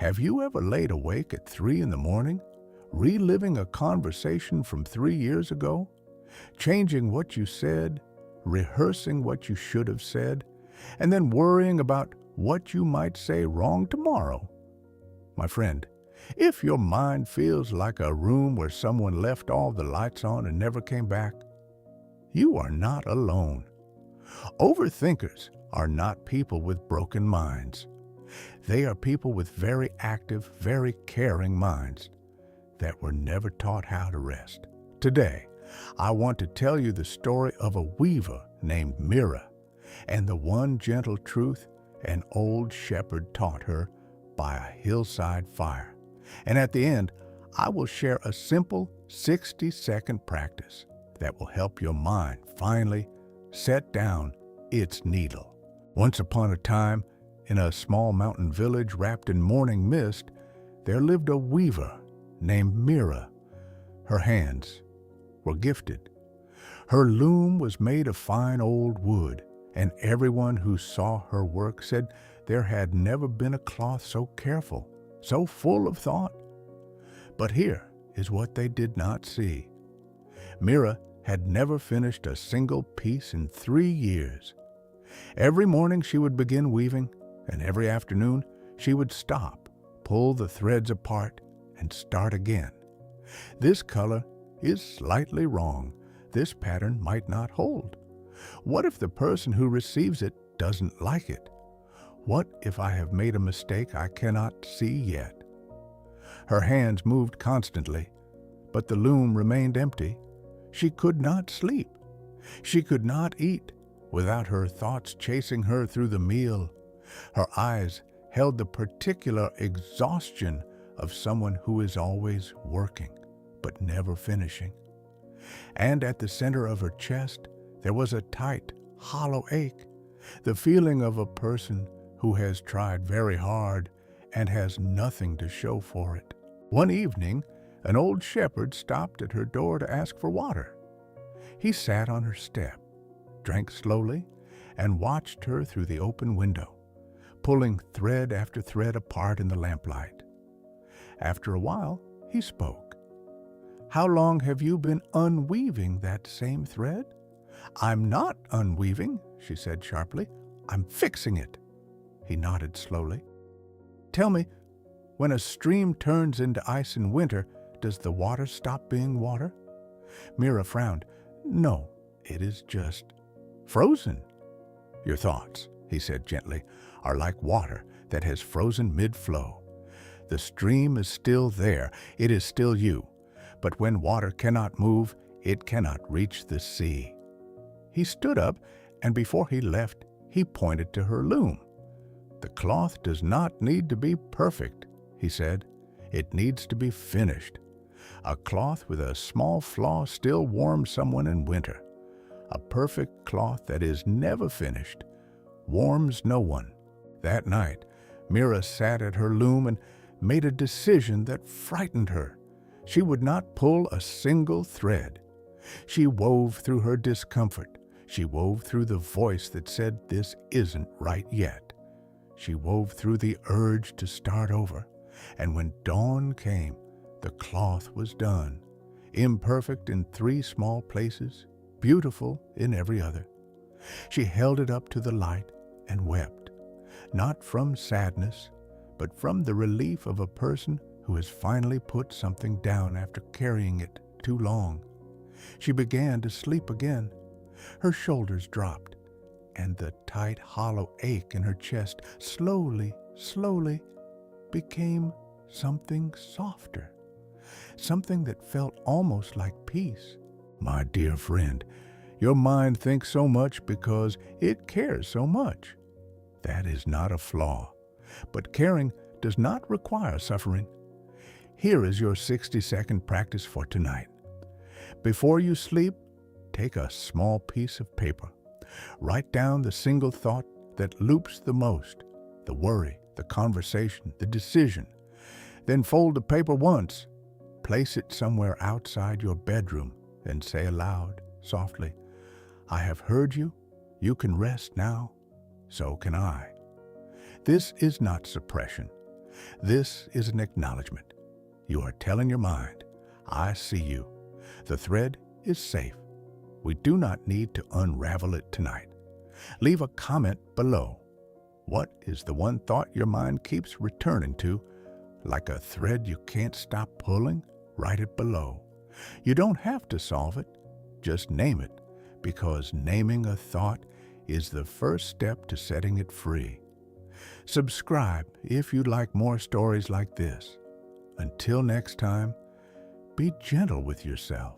Have you ever laid awake at 3 in the morning, reliving a conversation from 3 years ago, changing what you said, rehearsing what you should have said, and then worrying about what you might say wrong tomorrow? My friend, if your mind feels like a room where someone left all the lights on and never came back, you are not alone. Overthinkers are not people with broken minds. They are people with very active, very caring minds that were never taught how to rest. Today, I want to tell you the story of a weaver named Mira and the one gentle truth an old shepherd taught her by a hillside fire. And at the end, I will share a simple 60-second practice that will help your mind finally set down its needle. Once upon a time, in a small mountain village wrapped in morning mist, there lived a weaver named Mira. Her hands were gifted. Her loom was made of fine old wood, and everyone who saw her work said there had never been a cloth so careful, so full of thought. But here is what they did not see. Mira had never finished a single piece in 3 years. Every morning she would begin weaving, and every afternoon she would stop, pull the threads apart, and start again. This color is slightly wrong. This pattern might not hold. What if the person who receives it doesn't like it? What if I have made a mistake I cannot see yet? Her hands moved constantly, but the loom remained empty. She could not sleep. She could not eat without her thoughts chasing her through the meal. Her eyes held the particular exhaustion of someone who is always working, but never finishing. And at the center of her chest, there was a tight, hollow ache, the feeling of a person who has tried very hard and has nothing to show for it. One evening, an old shepherd stopped at her door to ask for water. He sat on her step, drank slowly, and watched her through the open window, pulling thread after thread apart in the lamplight. After a while, he spoke. "How long have you been unweaving that same thread?" "I'm not unweaving," she said sharply. "I'm fixing it." He nodded slowly. "Tell me, when a stream turns into ice in winter, does the water stop being water?" Mira frowned. "No, it is just frozen." "Your thoughts," he said gently, "are like water that has frozen mid-flow. The stream is still there. It is still you. But when water cannot move, it cannot reach the sea." He stood up, and before he left, he pointed to her loom. "The cloth does not need to be perfect," he said. "It needs to be finished. A cloth with a small flaw still warms someone in winter. A perfect cloth that is never finished warms no one." That night, Mira sat at her loom and made a decision that frightened her. She would not pull a single thread. She wove through her discomfort. She wove through the voice that said, "This isn't right yet." She wove through the urge to start over. And when dawn came, the cloth was done, imperfect in 3 small places, beautiful in every other. She held it up to the light and wept, not from sadness, but from the relief of a person who has finally put something down after carrying it too long. She began to sleep again. Her shoulders dropped, and the tight, hollow ache in her chest slowly became something softer, something that felt almost like peace. My dear friend, your mind thinks so much because it cares so much. That is not a flaw, but caring does not require suffering. Here is your 60-second practice for tonight. Before you sleep, take a small piece of paper. Write down the single thought that loops the most, the worry, the conversation, the decision. Then fold the paper once. Place it somewhere outside your bedroom and say aloud, softly, "I have heard you. You can rest now. So can I." This is not suppression. This is an acknowledgement. You are telling your mind, I see you. The thread is safe. We do not need to unravel it tonight. Leave a comment below. What is the one thought your mind keeps returning to? Like a thread you can't stop pulling? Write it below. You don't have to solve it. Just name it, because naming a thought is the first step to setting it free. Subscribe if you'd like more stories like this. Until next time, be gentle with yourself.